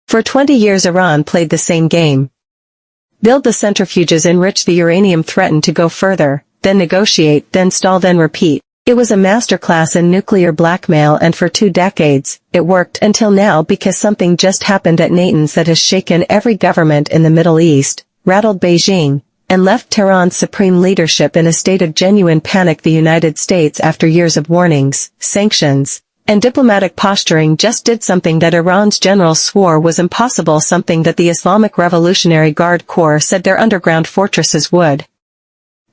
For 20 years Iran played the same game. Build the centrifuges, enrich the uranium, threaten to go further, then negotiate, then stall, then repeat. It was a masterclass in nuclear blackmail, and for 2 decades, it worked until now, because something just happened at Natanz that has shaken every government in the Middle East, rattled Beijing, and left Tehran's supreme leadership in a state of genuine panic. The United States, after years of warnings, sanctions, and diplomatic posturing, just did something that Iran's generals swore was impossible, something that the Islamic Revolutionary Guard Corps said their underground fortresses would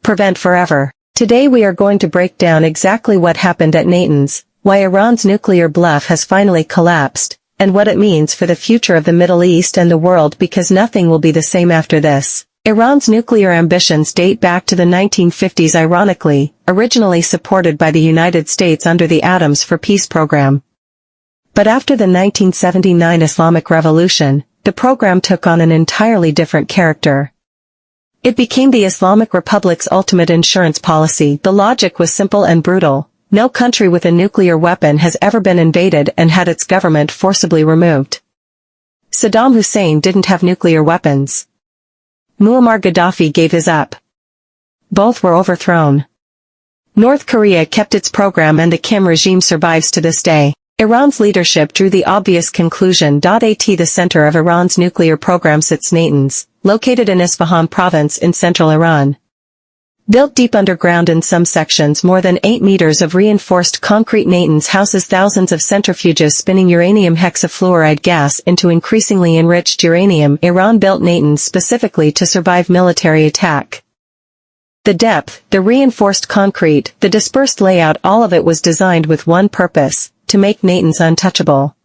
prevent forever. Today we are going to break down exactly what happened at Natanz, why Iran's nuclear bluff has finally collapsed, and what it means for the future of the Middle East and the world, because nothing will be the same after this. Iran's nuclear ambitions date back to the 1950s, ironically, originally supported by the United States under the Atoms for Peace program. But after the 1979 Islamic Revolution, the program took on an entirely different character. It became the Islamic Republic's ultimate insurance policy. The logic was simple and brutal. No country with a nuclear weapon has ever been invaded and had its government forcibly removed. Saddam Hussein didn't have nuclear weapons. Muammar Gaddafi gave his up. Both were overthrown. North Korea kept its program, and the Kim regime survives to this day. Iran's leadership drew the obvious conclusion. The center of Iran's nuclear program sits Natanz, located in Isfahan province in central Iran. Built deep underground in some sections, more than 8 meters of reinforced concrete, Natanz houses thousands of centrifuges spinning uranium hexafluoride gas into increasingly enriched uranium. Iran built Natanz specifically to survive military attack. The depth, the reinforced concrete, the dispersed layout, all of it was designed with one purpose: to make Natanz untouchable.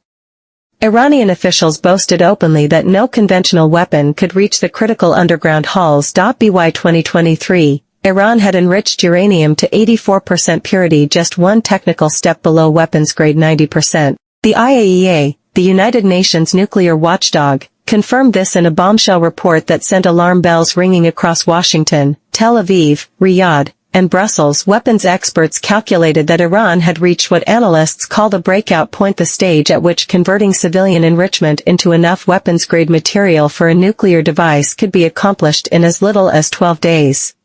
Iranian officials boasted openly that no conventional weapon could reach the critical underground halls. By 2023, Iran had enriched uranium to 84% purity, just one technical step below weapons grade 90%. The IAEA, the United Nations nuclear watchdog, confirmed this in a bombshell report that sent alarm bells ringing across Washington, Tel Aviv, Riyadh, and Brussels. Weapons experts calculated that Iran had reached what analysts call the breakout point, the stage at which converting civilian enrichment into enough weapons-grade material for a nuclear device could be accomplished in as little as 12 days.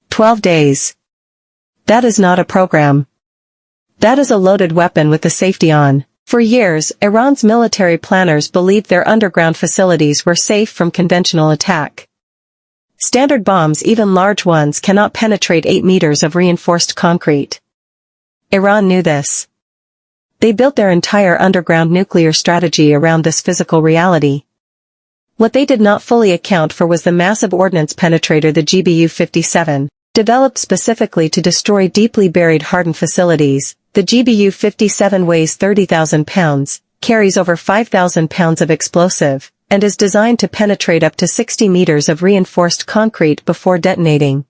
12 days. That is not a program. That is a loaded weapon with the safety on. For years, Iran's military planners believed their underground facilities were safe from conventional attack. Standard bombs, even large ones, cannot penetrate 8 meters of reinforced concrete. Iran knew this. They built their entire underground nuclear strategy around this physical reality. What they did not fully account for was the massive ordnance penetrator, the GBU-57, developed specifically to destroy deeply buried hardened facilities. The GBU-57 weighs 30,000 pounds, carries over 5,000 pounds of explosive, and is designed to penetrate up to 60 meters of reinforced concrete before detonating.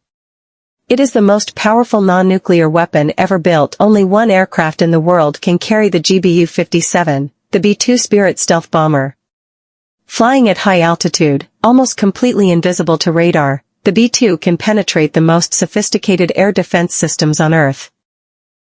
It is the most powerful non-nuclear weapon ever built. Only one aircraft in the world can carry the GBU-57, the B-2 Spirit stealth bomber. Flying at high altitude, almost completely invisible to radar, the B-2 can penetrate the most sophisticated air defense systems on Earth.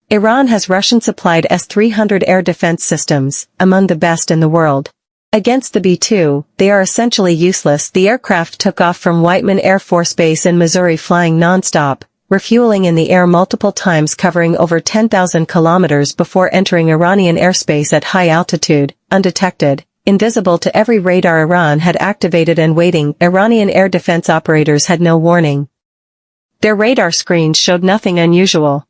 Iran has Russian-supplied S-300 air defense systems, among the best in the world. Against the B-2, they are essentially useless. The aircraft took off from Whiteman Air Force Base in Missouri, flying non-stop, refueling in the air multiple times, covering over 10,000 kilometers before entering Iranian airspace at high altitude, undetected, invisible to every radar Iran had activated and waiting. Iranian air defense operators had no warning. Their radar screens showed nothing unusual.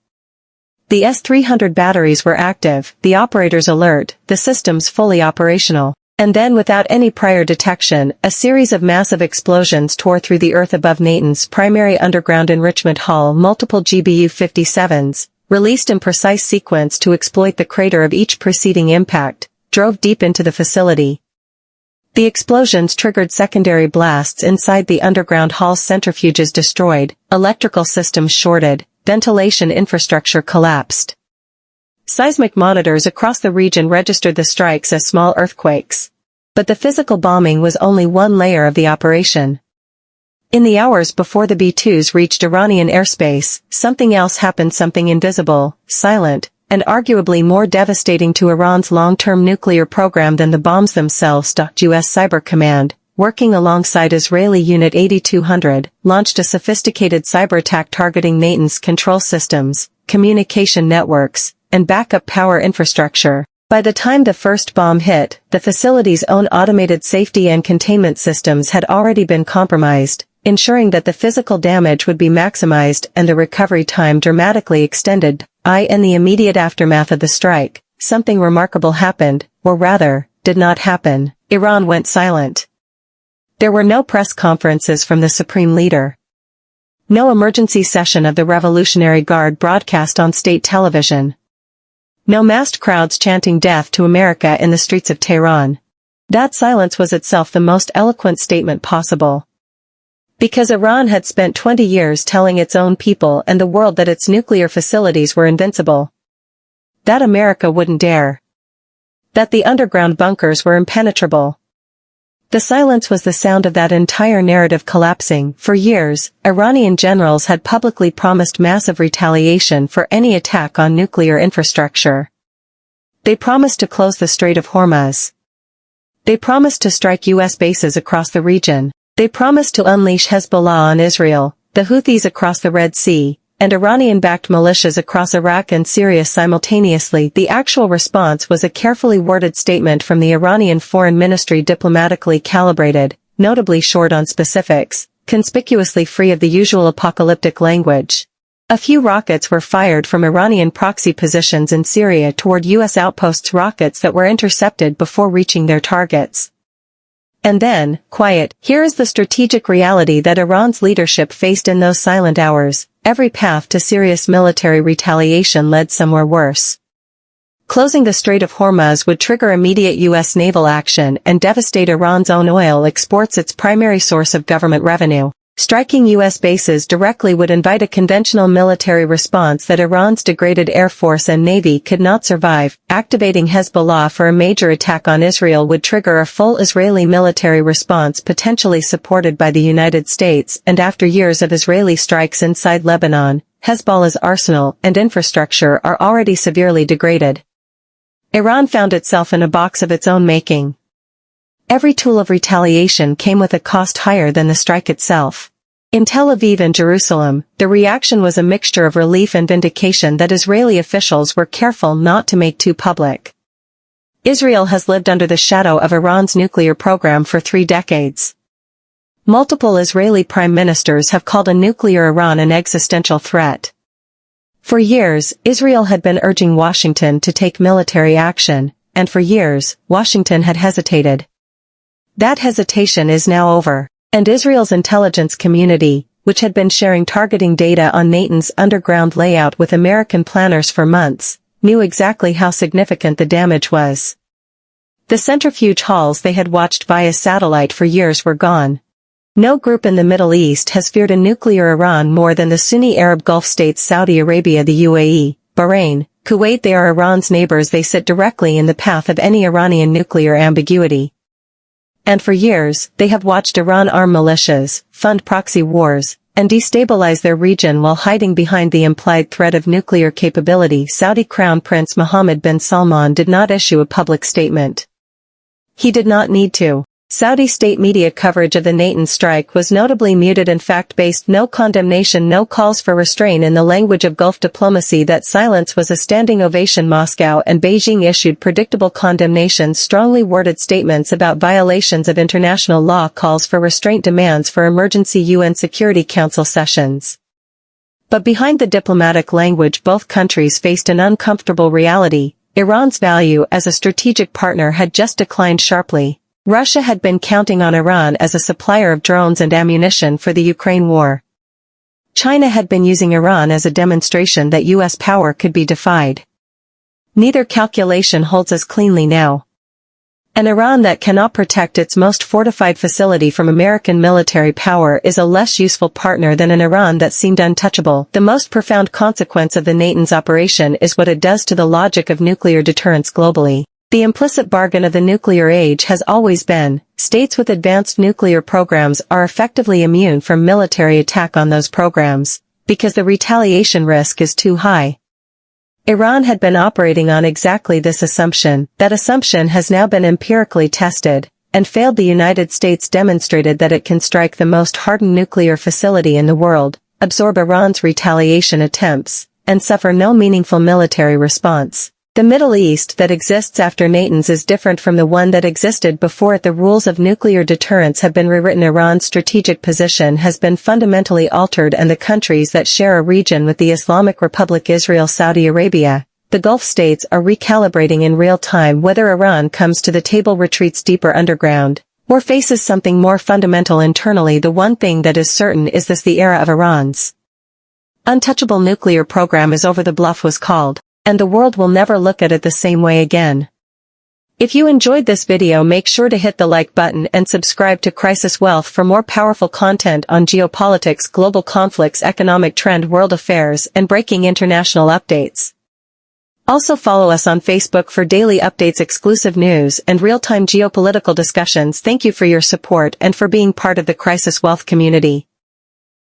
The S-300 batteries were active, the operators alert, the systems fully operational. And then, without any prior detection, a series of massive explosions tore through the earth above Natanz's primary underground enrichment hall. Multiple GBU-57s, released in precise sequence to exploit the crater of each preceding impact, drove deep into the facility. The explosions triggered secondary blasts inside the underground hall's centrifuges destroyed, electrical systems shorted, ventilation infrastructure collapsed. Seismic monitors across the region registered the strikes as small earthquakes. But the physical bombing was only one layer of the operation. In the hours before the B-2s reached Iranian airspace, something else happened, something invisible, silent, and arguably more devastating to Iran's long-term nuclear program than the bombs themselves. U.S. Cyber Command, working alongside Israeli Unit 8200, launched a sophisticated cyber attack targeting Natanz control systems, communication networks, and backup power infrastructure. By the time the first bomb hit, the facility's own automated safety and containment systems had already been compromised, ensuring that the physical damage would be maximized and the recovery time dramatically extended. In the immediate aftermath of the strike, something remarkable happened, or rather, did not happen. Iran went silent. There were no press conferences from the supreme leader. No emergency session of the Revolutionary Guard broadcast on state television. No massed crowds chanting death to America in the streets of Tehran. That silence was itself the most eloquent statement possible. Because Iran had spent 20 years telling its own people and the world that its nuclear facilities were invincible. That America wouldn't dare. That the underground bunkers were impenetrable. The silence was the sound of that entire narrative collapsing. For years, Iranian generals had publicly promised massive retaliation for any attack on nuclear infrastructure. They promised to close the Strait of Hormuz. They promised to strike U.S. bases across the region. They promised to unleash Hezbollah on Israel, the Houthis across the Red Sea, and Iranian-backed militias across Iraq and Syria simultaneously. The actual response was a carefully worded statement from the Iranian Foreign Ministry, diplomatically calibrated, notably short on specifics, conspicuously free of the usual apocalyptic language. A few rockets were fired from Iranian proxy positions in Syria toward U.S. outposts, rockets that were intercepted before reaching their targets. And then, quiet. Here is the strategic reality that Iran's leadership faced in those silent hours. Every path to serious military retaliation led somewhere worse. Closing the Strait of Hormuz would trigger immediate U.S. naval action and devastate Iran's own oil exports, its primary source of government revenue. Striking U.S. bases directly would invite a conventional military response that Iran's degraded air force and navy could not survive. Activating Hezbollah for a major attack on Israel would trigger a full Israeli military response, potentially supported by the United States, and after years of Israeli strikes inside Lebanon, Hezbollah's arsenal and infrastructure are already severely degraded. Iran found itself in a box of its own making. Every tool of retaliation came with a cost higher than the strike itself. In Tel Aviv and Jerusalem, the reaction was a mixture of relief and vindication that Israeli officials were careful not to make too public. Israel has lived under the shadow of Iran's nuclear program for 3 decades. Multiple Israeli prime ministers have called a nuclear Iran an existential threat. For years, Israel had been urging Washington to take military action, and for years, Washington had hesitated. That hesitation is now over, and Israel's intelligence community, which had been sharing targeting data on Natanz underground layout with American planners for months, knew exactly how significant the damage was. The centrifuge halls they had watched via satellite for years were gone. No group in the Middle East has feared a nuclear Iran more than the Sunni Arab Gulf states Saudi Arabia, the UAE, Bahrain, Kuwait. They are Iran's neighbors. They sit directly in the path of any Iranian nuclear ambiguity. And for years, they have watched Iran arm militias, fund proxy wars, and destabilize their region while hiding behind the implied threat of nuclear capability. Saudi Crown Prince Mohammed bin Salman did not issue a public statement. He did not need to. Saudi state media coverage of the Natanz strike was notably muted and fact-based. No condemnation, no calls for restraint. In the language of Gulf diplomacy, that silence was a standing ovation. Moscow and Beijing issued predictable condemnations, strongly worded statements about violations of international law, calls for restraint, demands for emergency UN Security Council sessions. But behind the diplomatic language, both countries faced an uncomfortable reality. Iran's value as a strategic partner had just declined sharply. Russia had been counting on Iran as a supplier of drones and ammunition for the Ukraine war. China had been using Iran as a demonstration that U.S. power could be defied. Neither calculation holds as cleanly now. An Iran that cannot protect its most fortified facility from American military power is a less useful partner than an Iran that seemed untouchable. The most profound consequence of the Natanz operation is what it does to the logic of nuclear deterrence globally. The implicit bargain of the nuclear age has always been, states with advanced nuclear programs are effectively immune from military attack on those programs, because the retaliation risk is too high. Iran had been operating on exactly this assumption. That assumption has now been empirically tested, and failed. The United States demonstrated that it can strike the most hardened nuclear facility in the world, absorb Iran's retaliation attempts, and suffer no meaningful military response. The Middle East that exists after Natanz is different from the one that existed before it. The rules of nuclear deterrence have been rewritten. Iran's strategic position has been fundamentally altered, and the countries that share a region with the Islamic Republic, Israel, Saudi Arabia, the Gulf states, are recalibrating in real time whether Iran comes to the table, retreats deeper underground, or faces something more fundamental internally. The one thing that is certain is this: the era of Iran's untouchable nuclear program is over. The bluff was called, and the world will never look at it the same way again. If you enjoyed this video, make sure to hit the like button and subscribe to Crisis Wealth for more powerful content on geopolitics, global conflicts, economic trend, world affairs, and breaking international updates. Also follow us on Facebook for daily updates, exclusive news, and real-time geopolitical discussions. Thank you for your support and for being part of the Crisis Wealth community.